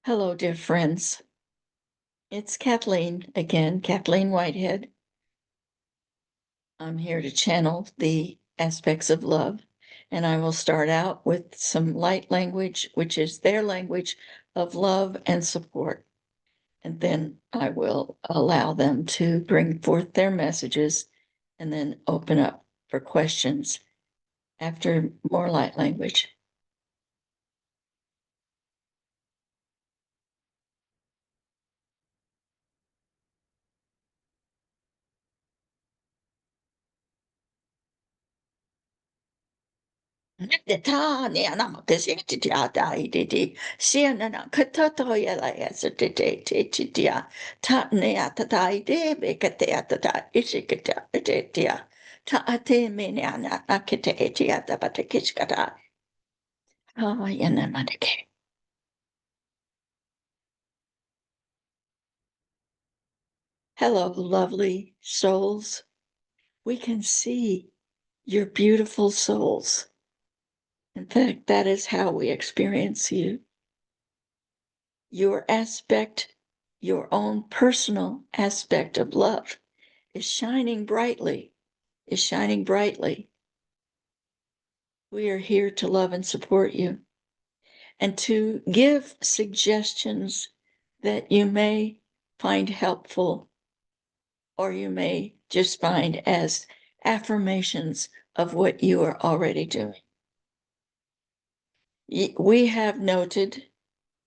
Hello, dear friends. It's Kathleen again, Kathleen Whitehead. I'm here to channel the aspects of love, and I will start out with some light language, which is their language of love and support. And then I will allow them to bring forth their messages and then open up for questions after more light language. Hello, lovely souls. We can see your beautiful souls. In fact, that is how we experience you. Your aspect, your own personal aspect of love is shining brightly, is shining brightly. We are here to love and support you and to give suggestions that you may find helpful or you may just find as affirmations of what you are already doing. We have noted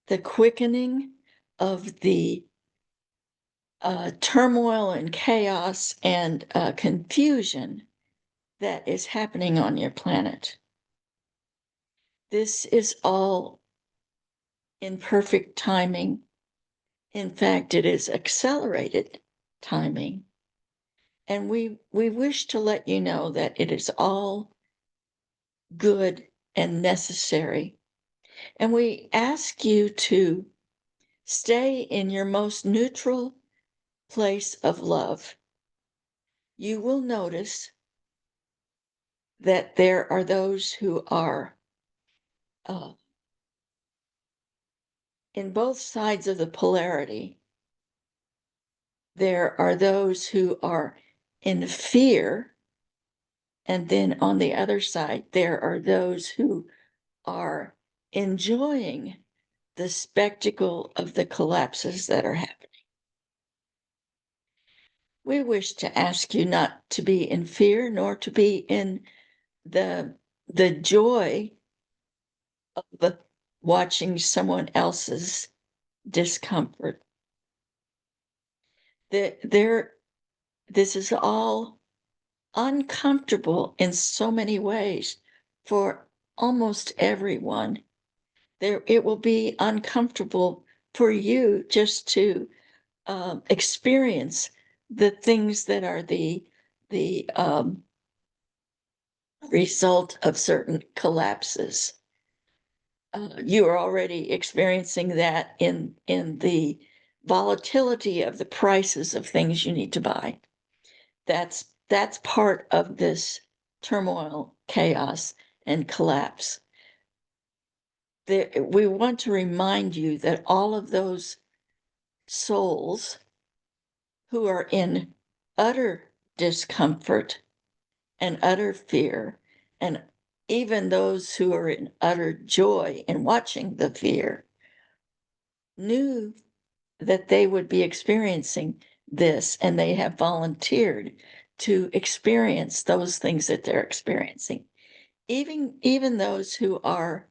the quickening of the turmoil and chaos and confusion that is happening on your planet. This is all in perfect timing. In fact, it is accelerated timing. And we wish to let you know that it is all good and necessary. And we ask you to stay in your most neutral place of love. You will notice that there are those who are in both sides of the polarity. There are those who are in fear, and then on the other side, there are those who are enjoying the spectacle of the collapses that are happening. We wish to ask you not to be in fear, nor to be in the joy of watching someone else's discomfort. This is all uncomfortable in so many ways for almost everyone. It will be uncomfortable for you just to experience the things that are the result of certain collapses. You are already experiencing that in the volatility of the prices of things you need to buy. That's part of this turmoil, chaos, and collapse. We want to remind you that all of those souls who are in utter discomfort and utter fear, and even those who are in utter joy in watching the fear, knew that they would be experiencing this, and they have volunteered to experience those things that they're experiencing. Even those who are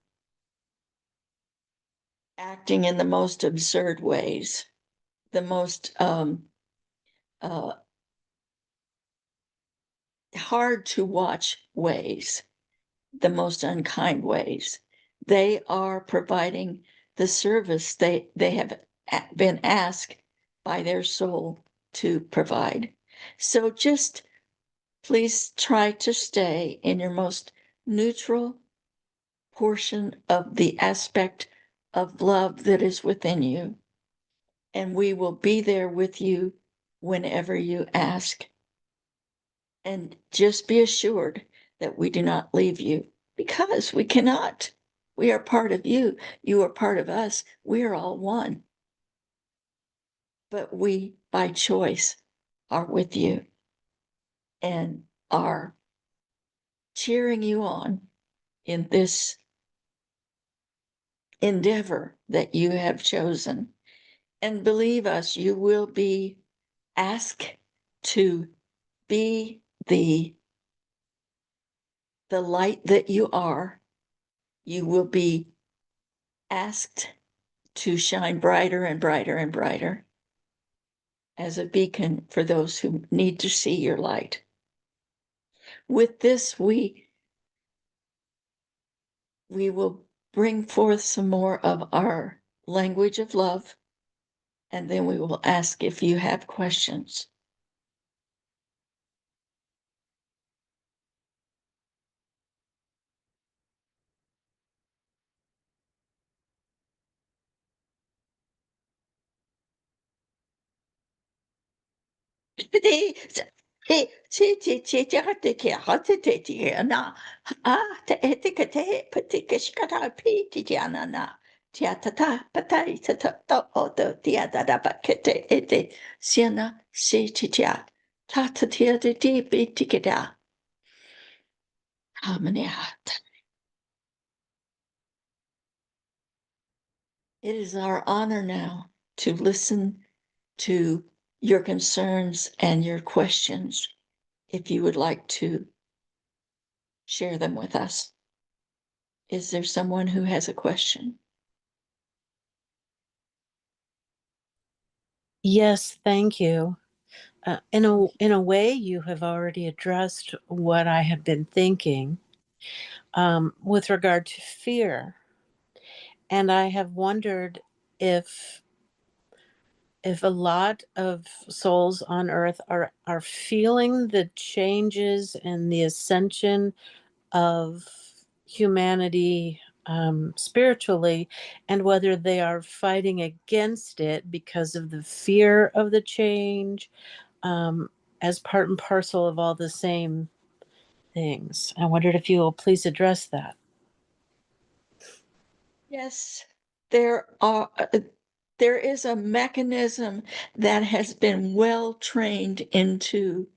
acting in the most absurd ways, the most hard to watch ways, the most unkind ways. They are providing the service they have been asked by their soul to provide. So just please try to stay in your most neutral portion of the aspect of love that is within you. And we will be there with you whenever you ask. And just be assured that we do not leave you, because we cannot. We are part of you. You are part of us. We are all one. But we, by choice, are with you and are cheering you on in this endeavor that you have chosen. And believe us, you will be asked to be the light that you are. You will be asked to shine brighter and brighter and brighter as a beacon for those who need to see your light. With this, we will bring forth some more of our language of love, and then we will ask if you have questions. It is our honor now to listen to your concerns and your questions, if you would like to share them with us. Is there someone who has a question? Yes, thank you. In a way, you have already addressed what I have been thinking with regard to fear, and I have wondered if if a lot of souls on Earth are feeling the changes and the ascension of humanity spiritually, and whether they are fighting against it because of the fear of the change, um, as part and parcel of all the same things. I wondered if you will please address that. Yes, there is a mechanism that has been well trained into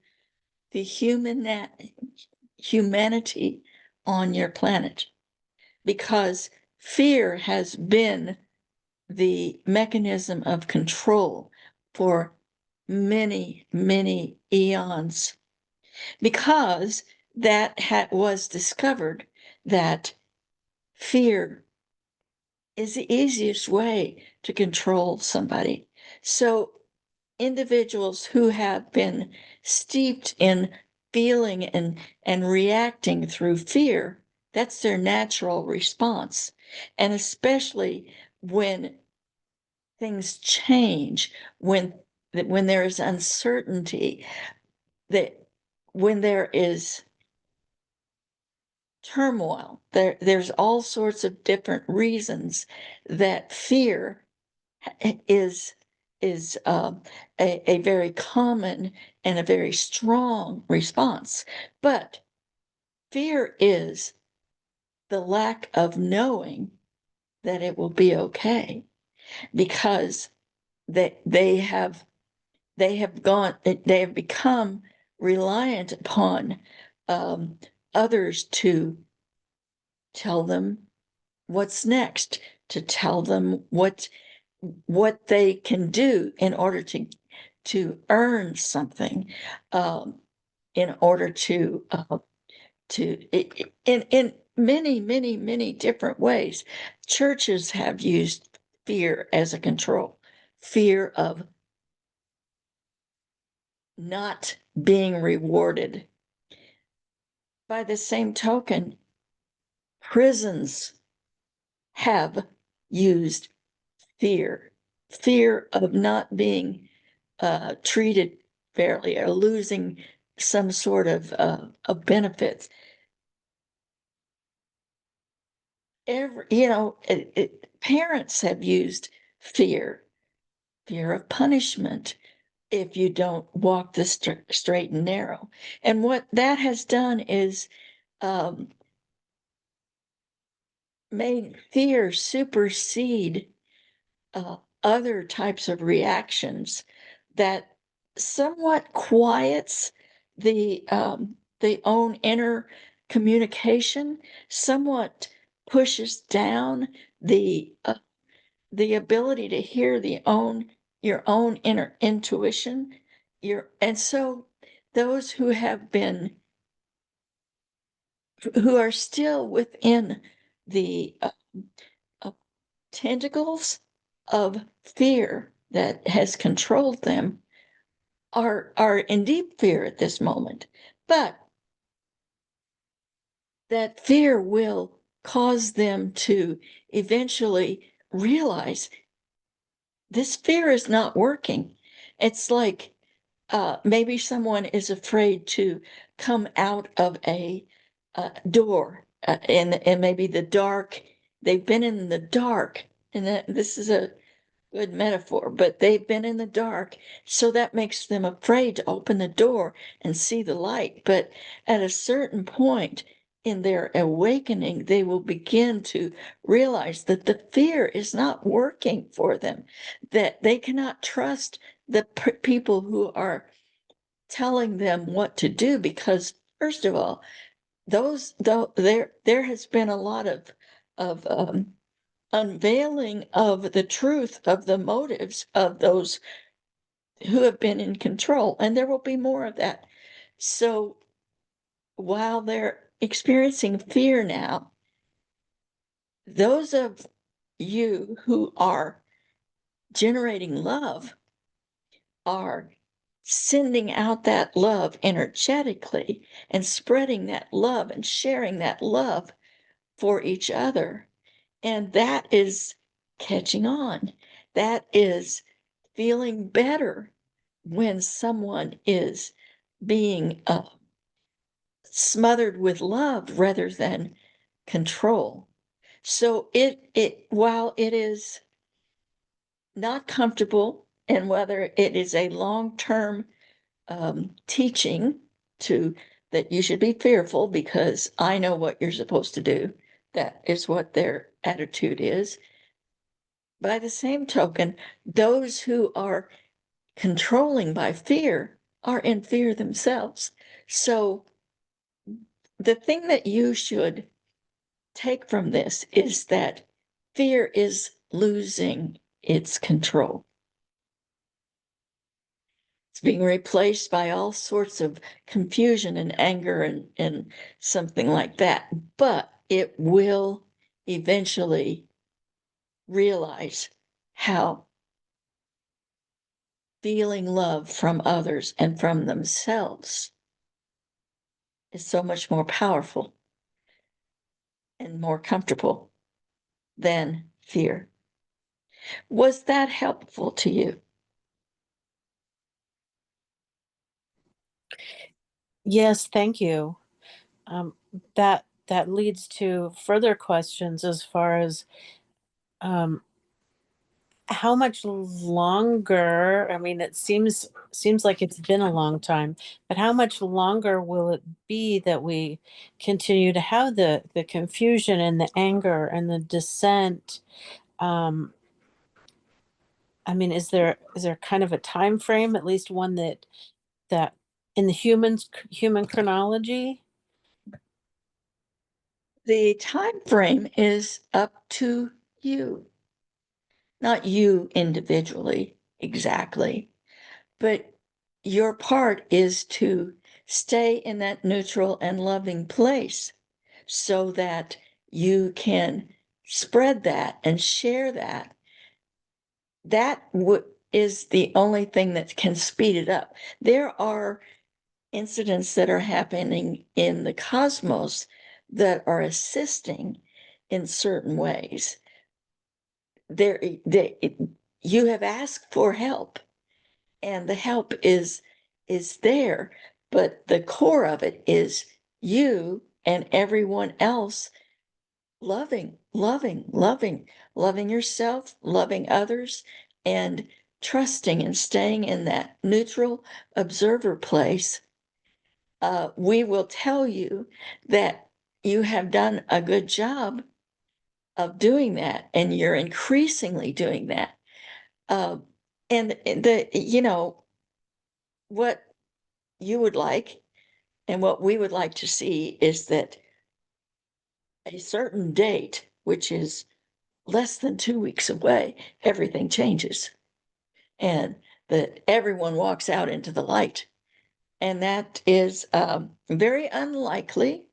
the humanity on your planet, because fear has been the mechanism of control for many, many eons, because that was discovered that fear is the easiest way to control somebody. So individuals who have been steeped in feeling and reacting through fear, that's their natural response. And especially when things change, when there is uncertainty, that when there is turmoil, there's all sorts of different reasons that fear is a very common and a very strong response. But fear is the lack of knowing that it will be okay, because they have they have become reliant upon others to tell them what's next, to tell them what they can do in order to earn something, um, in order in many, many, many different ways. Churches have used fear as a control, fear of not being rewarded. By the same token, prisons have used fear of not being treated fairly or losing some sort of benefits. Parents have used fear of punishment if you don't walk the straight and narrow. And what that has done is, um, made fear supersede other types of reactions that somewhat quiets the own inner communication, somewhat pushes down the ability to hear your own inner intuition. And so those who are still within the uh, tentacles of fear that has controlled them are in deep fear at this moment. But that fear will cause them to eventually realize this fear is not working. It's like maybe someone is afraid to come out of a door and maybe the dark, they've been in the dark. And this is a good metaphor, but they've been in the dark, so that makes them afraid to open the door and see the light. But at a certain point in their awakening, they will begin to realize that the fear is not working for them, that they cannot trust the people who are telling them what to do, because first of all, those though there has been a lot of unveiling of the truth of the motives of those who have been in control, and there will be more of that. So while they're experiencing fear now, those of you who are generating love are sending out that love energetically and spreading that love and sharing that love for each other. And that is catching on. That is feeling better when someone is being smothered with love rather than control. So it while it is not comfortable, and whether it is a long-term teaching to that you should be fearful because I know what you're supposed to do. That is what their attitude is. By the same token, those who are controlling by fear are in fear themselves. So the thing that you should take from this is that fear is losing its control. It's being replaced by all sorts of confusion and anger and something like that. But it will eventually realize how feeling love from others and from themselves is so much more powerful and more comfortable than fear. Was that helpful to you? Yes, thank you. Um, that leads to further questions as far as um, how much longer. I mean, it seems like it's been a long time, but how much longer will it be that we continue to have the confusion and the anger and the dissent? Um, I mean, is there kind of a time frame, at least one that in the human chronology? The time frame is up to you, not you individually exactly, but your part is to stay in that neutral and loving place so that you can spread that and share that. That is the only thing that can speed it up. There are incidents that are happening in the cosmos that are assisting in certain ways. You have asked for help, and the help is there, but the core of it is you and everyone else loving yourself, loving others, and trusting and staying in that neutral observer place. We will tell you that you have done a good job of doing that, and you're increasingly doing that. And what you would like and what we would like to see is that a certain date, which is less than 2 weeks away, everything changes. And that everyone walks out into the light. And that is very unlikely.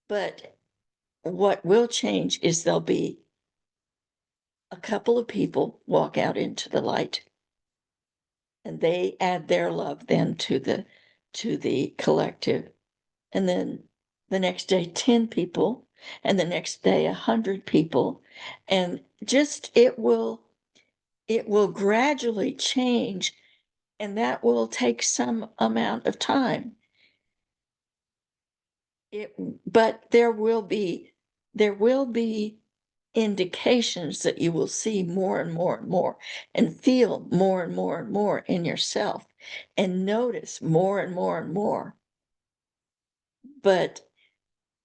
But what will change is there'll be a couple of people walk out into the light, and they add their love then to the collective. And then the next day, 10 people, and the next day, 100 people. And just it will gradually change, and that will take some amount of time. But there will be indications that you will see more and more and more, and feel more and more and more in yourself, and notice more and more and more. But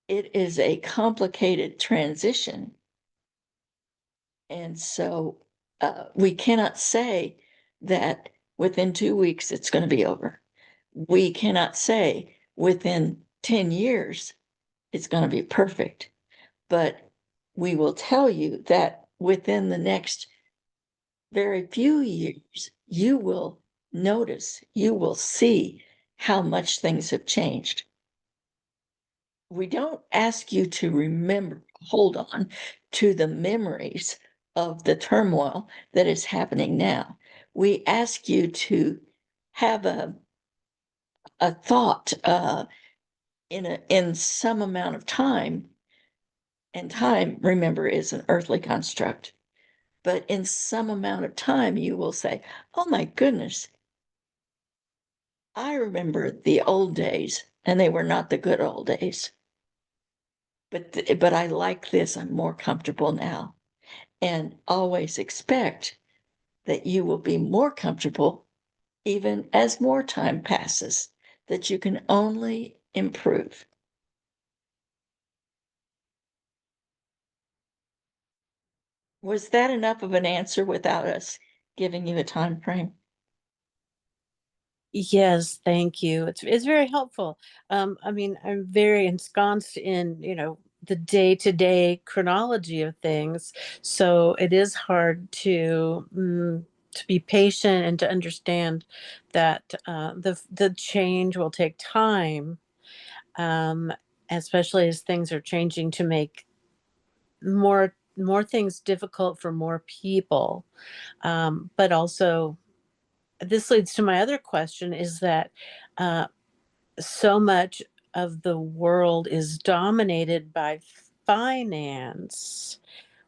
it is a complicated transition. And so we cannot say that within 2 weeks it's going to be over. We cannot say within 10 years it's going to be perfect. But we will tell you that within the next very few years, you will notice, you will see how much things have changed. We don't ask you to remember, hold on to the memories of the turmoil that is happening now. We ask you to have a thought in some amount of time, and time, remember, is an earthly construct. But in some amount of time, you will say, "Oh my goodness, I remember the old days, and they were not the good old days. But I like this. I'm more comfortable now." And always expect that you will be more comfortable even as more time passes, that you can only improve. Was that enough of an answer without us giving you a time frame? Yes, thank you. It's very helpful. I mean, I'm very ensconced in, the day-to-day chronology of things, so it is hard to be patient and to understand that the change will take time, um, especially as things are changing to make more things difficult for more people. But also, this leads to my other question: is that uh, so much of the world is dominated by finance.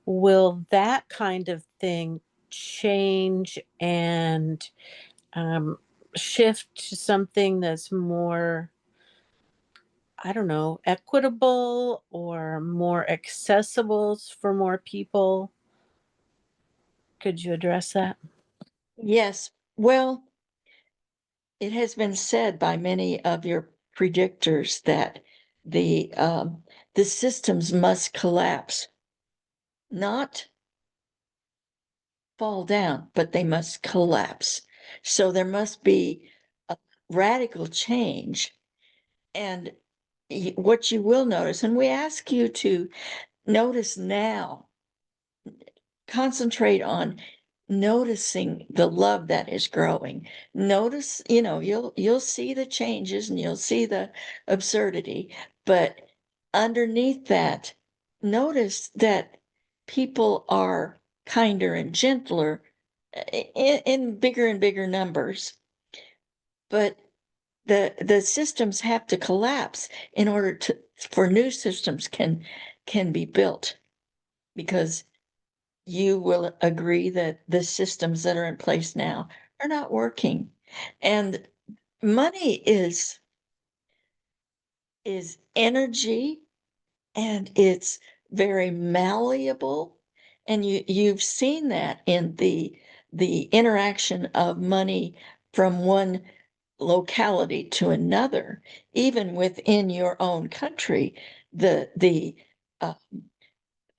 Will that kind of thing change and um, shift to something that's more, I don't know, equitable or more accessible for more people? Could you address that? Yes. Well, it has been said by many of your predictors that the systems must collapse, not fall down, but they must collapse. So there must be a radical change. And what you will notice, and we ask you to notice now, concentrate on noticing the love that is growing. Notice, you'll see the changes and you'll see the absurdity, but underneath that, notice that people are kinder and gentler in bigger and bigger numbers. But the systems have to collapse in order to for new systems can be built, because you will agree that the systems that are in place now are not working. And money is energy, and it's very malleable. And you've seen that in the interaction of money from one locality to another, even within your own country. The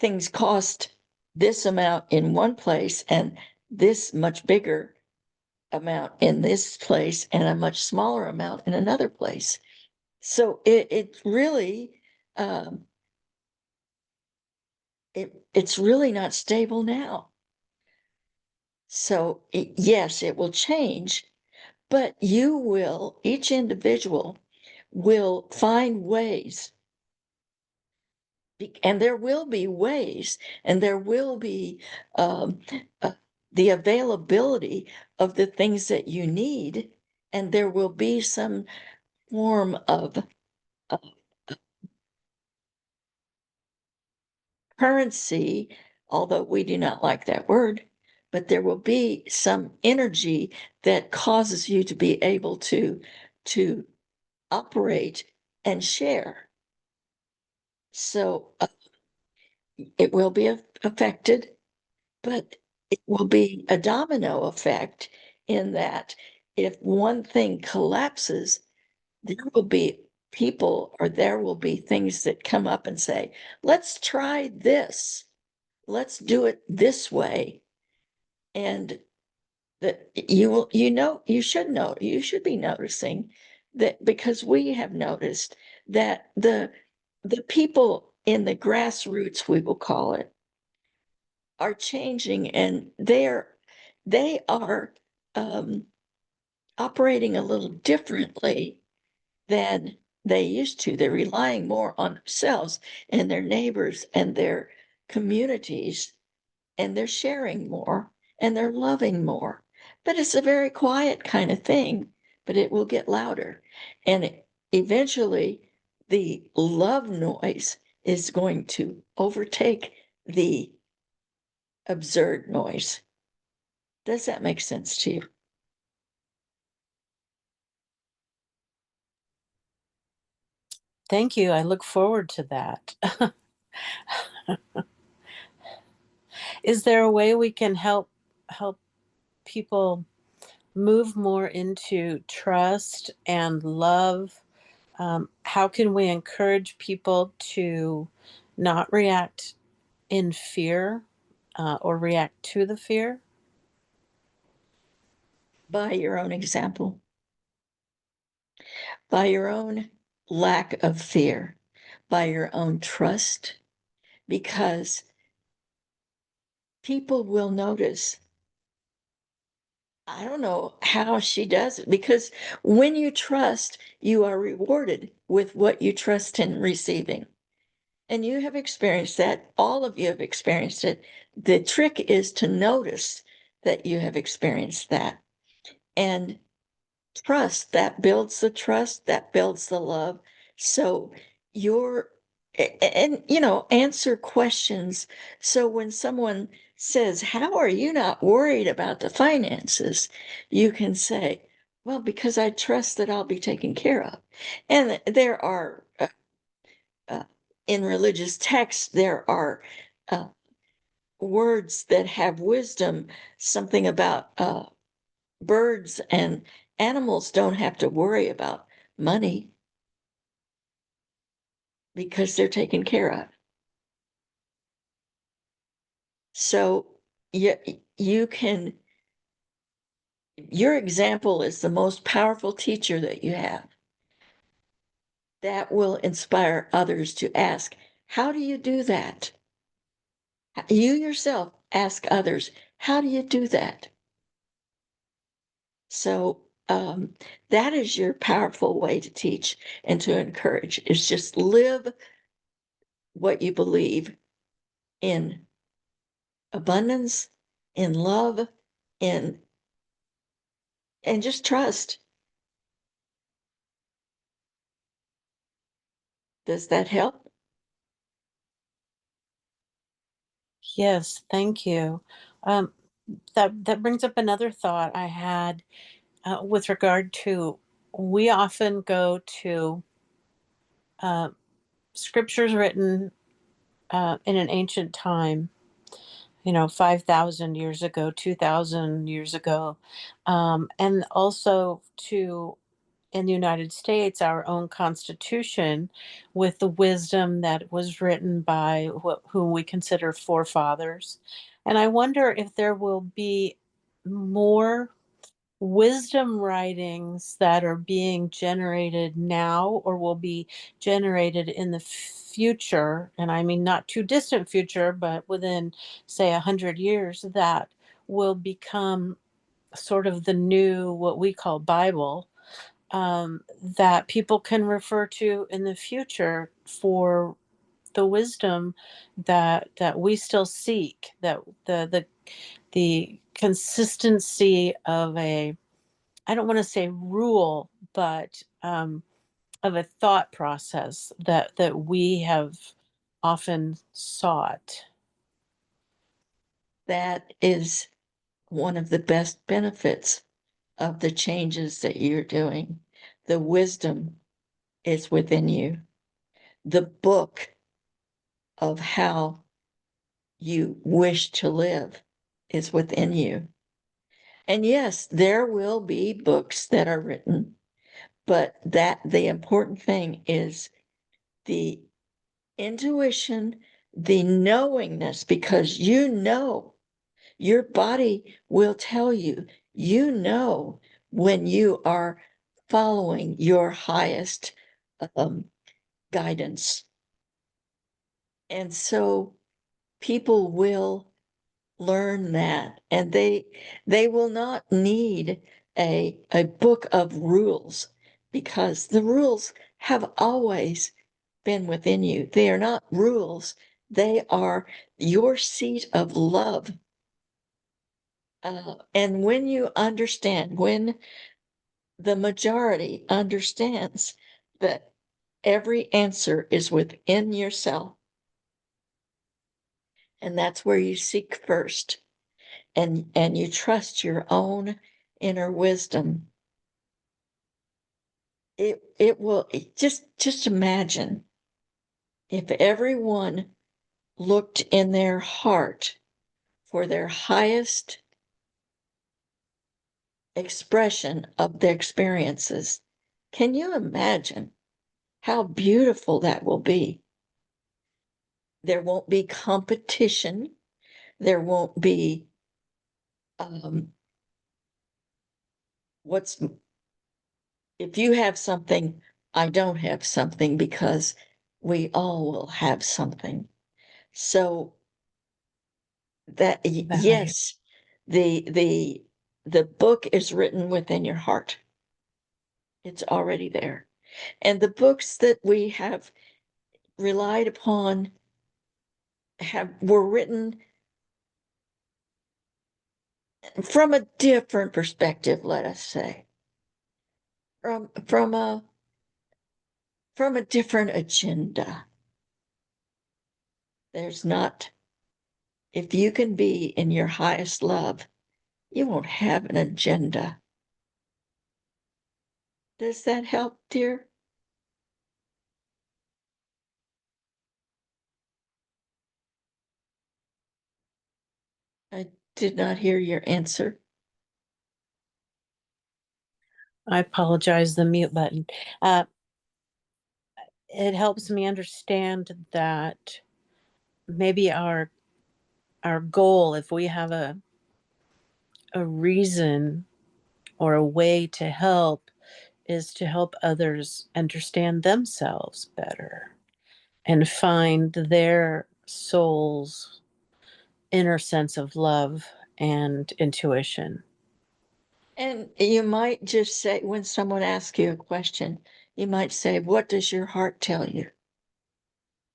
things cost this amount in one place and this much bigger amount in this place and a much smaller amount in another place. So it really, um, it's really not stable now. So yes, it will change, but each individual will find ways, and there will be ways, and there will be um, uh, the availability of the things that you need, and there will be some form of uh, currency, although we do not like that word, but there will be some energy that causes you to be able to operate and share. So it will be affected, but it will be a domino effect in that if one thing collapses, there will be people or there will be things that come up and say, let's try this. Let's do it this way. And that you should be noticing that, because we have noticed that the people in the grassroots, we will call it, are changing, and they are um, operating a little differently than they used to. They're relying more on themselves and their neighbors and their communities, and they're sharing more and they're loving more. But it's a very quiet kind of thing, but it will get louder. And eventually, the love noise is going to overtake the absurd noise. Does that make sense to you? Thank you. I look forward to that. Is there a way we can help people move more into trust and love? How can we encourage people to not react in fear or react to the fear? By your own example, by your own lack of fear, by your own trust, because people will notice. I don't know how she does it, because when you trust, you are rewarded with what you trust in receiving. And you have experienced that. All of you have experienced it. The trick is to notice that you have experienced that. And trust, that builds the trust, that builds the love. So you're, and answer questions. So when someone says, how are you not worried about the finances? You can say, well, because I trust that I'll be taken care of. And there are, uh, in religious texts, there are uh, words that have wisdom, something about birds and animals don't have to worry about money because they're taken care of. So you can, your example is the most powerful teacher that you have. That will inspire others to ask, how do you do that? You yourself ask others, how do you do that? So that is your powerful way to teach and to encourage, is just live what you believe in abundance, in love, in and just trust. Does that help? Yes, thank you. Um, that brings up another thought I had with regard to, we often go to uh, scriptures written in an ancient time, 5,000 years ago, 2,000 years ago, and also to in the United States, our own Constitution, with the wisdom that was written by whom we consider forefathers. And I wonder if there will be more wisdom writings that are being generated now or will be generated in the future. And I mean, not too distant future, but within, say, 100 years, that will become sort of the new, what we call Bible, that people can refer to in the future for the wisdom that we still seek, that the consistency of a, I don't want to say rule, but of a thought process that we have often sought. That is one of the best benefits of the changes that you're doing. The wisdom is within you. The book of how you wish to live is within you. And yes, there will be books that are written, but that the important thing is the intuition, the knowingness, because you know your body will tell you, you know, when you are following your highest guidance. And so people will learn that, and they will not need a book of rules, because the rules have always been within you. They are not rules, they are your seat of love. And when you understand, when the majority understands that every answer is within yourself, and that's where you seek first, and you trust your own inner wisdom, it will just imagine if everyone looked in their heart for their highest expression of their experiences. Can you imagine how beautiful that will be? There won't be competition. There won't be what's if you have something, I don't have something, because we all will have something. So that Right. yes, the book is written within your heart. It's already there. And the books that we have relied upon have were written from a different perspective, let us say, from a different agenda. There's not, if you can be in your highest love, you won't have an agenda. Does that help, dear? I did not hear your answer. I apologize, the mute button. Uh, it helps me understand that maybe our goal, if we have a reason or a way to help, is to help others understand themselves better and find their soul's inner sense of love and intuition. And you might just say, when someone asks you a question, you might say, "What does your heart tell you?"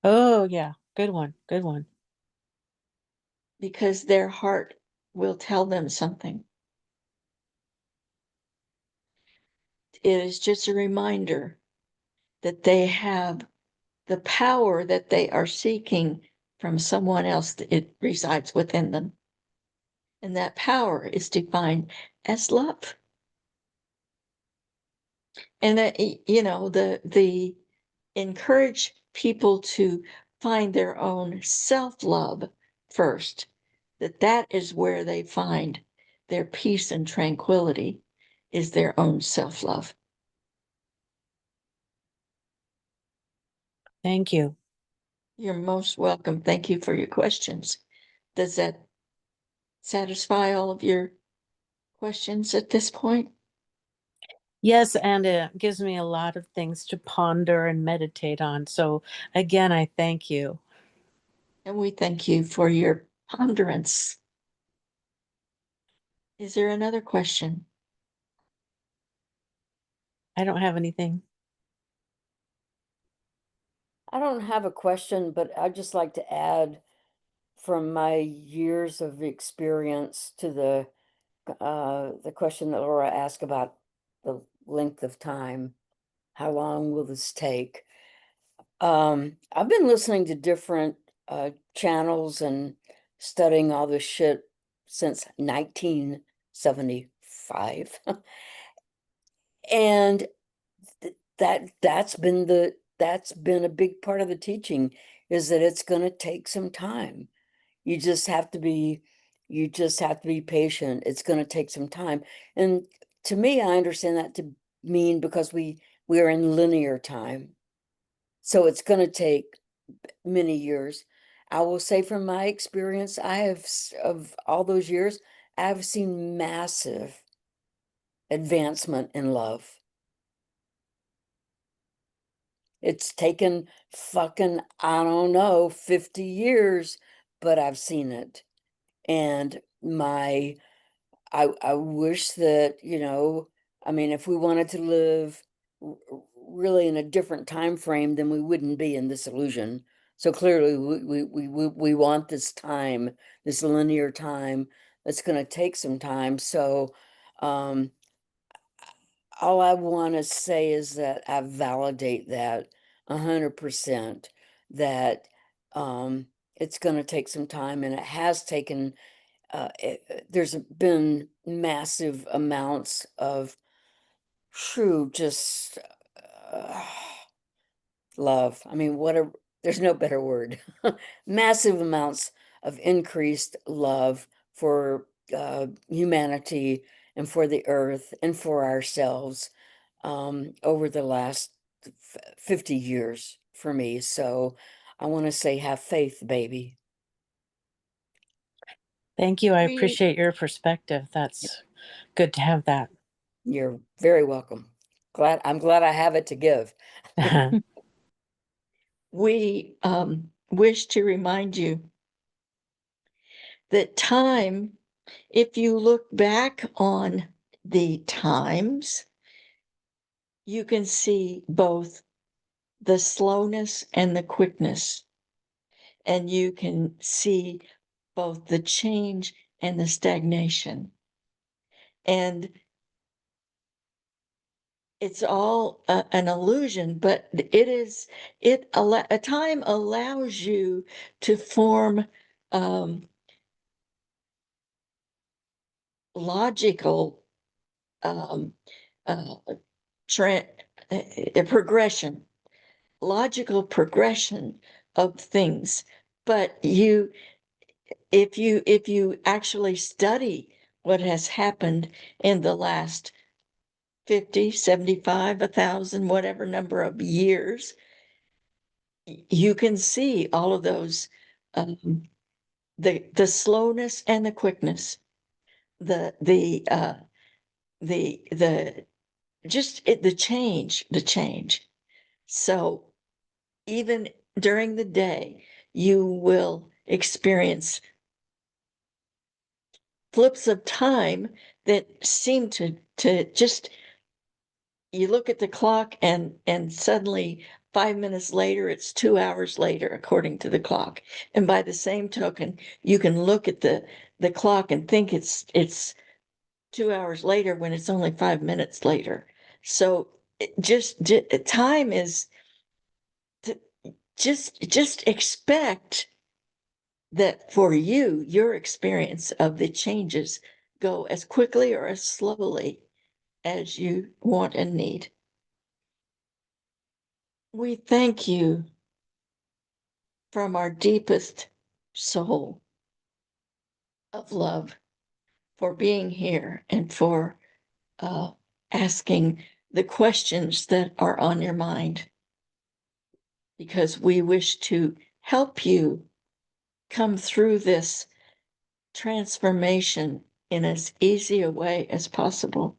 Oh, yeah. Good one. Good one. Because their heart will tell them something. It is just a reminder that they have the power that they are seeking from someone else, that it resides within them. And that power is defined as love. And that, the encourage people to find their own self-love first, that is where they find their peace and tranquility, is their own self-love. Thank you. You're most welcome. Thank you for your questions. Does that satisfy all of your questions at this point? Yes, and it gives me a lot of things to ponder and meditate on. So again, I thank you. And we thank you for your ponderance. Is there another question? I don't have anything. I don't have a question, but I'd just like to add from my years of experience to the question that Laura asked about the length of time. How long will this take? I've been listening to different channels and studying all this shit since 1975. And that's been a big part of the teaching, is that it's going to take some time. You just have to be patient. It's going to take some time. And to me, I understand that to mean because we are in linear time. So it's going to take many years. I will say from my experience, of all those years, I've seen massive advancement in love. It's taken fucking, I don't know, 50 years, but I've seen it. And I wish that, I mean, if we wanted to live really in a different time frame, then we wouldn't be in this illusion. So clearly we want this time, this linear time. That's going to take some time. So um all I want to say is that I validate that 100%, that it's going to take some time, and it has taken. There's been massive amounts of true, just uh, love. I mean, there's no better word. Massive amounts of increased love for humanity and for the earth and for ourselves over the last 50 years for me. So I want to say, have faith, baby. Thank you. I We, appreciate your perspective. That's good to have that. You're very welcome. I'm glad I have it to give. we wish to remind you that time, if you look back on the times, you can see both the slowness and the quickness. And you can see both the change and the stagnation. And it's all an illusion, but a time allows you to form logical um, uh, trend, progression, logical progression of things. But if you actually study what has happened in the last 50, 75, 1,000, whatever number of years, you can see all of those, the slowness and the quickness, the the uh the just the change. So even during the day, you will experience flips of time that seem to just, you look at the clock and suddenly 5 minutes later it's 2 hours later according to the clock. And by the same token, you can look at the clock and think it's 2 hours later when it's only 5 minutes later. So time is just expect that for you, your experience of the changes go as quickly or as slowly as you want and need. We thank you from our deepest soul of love for being here and for uh, asking the questions that are on your mind. because we wish to help you come through this transformation in as easy a way as possible.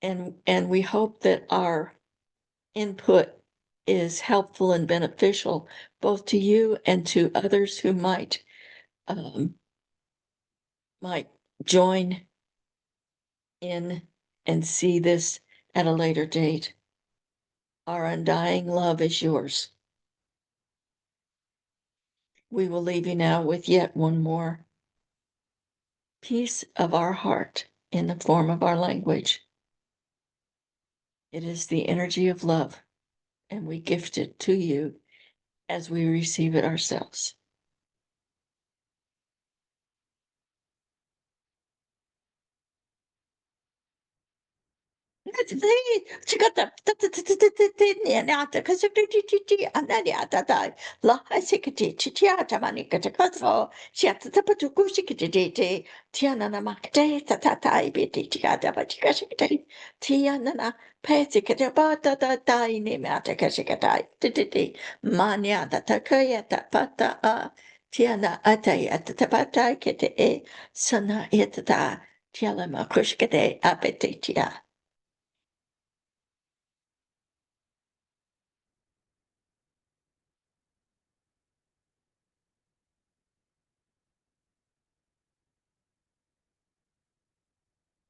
And we hope that our input is helpful and beneficial both to you and to others who um, might join in and see this at a later date. Our undying love is yours. We will leave you now with yet one more piece of our heart in the form of our language. It is the energy of love, and we gift it to you as we receive it ourselves. Tiana ataya tatapatai kete e sana etata tiala makushkete apetitia.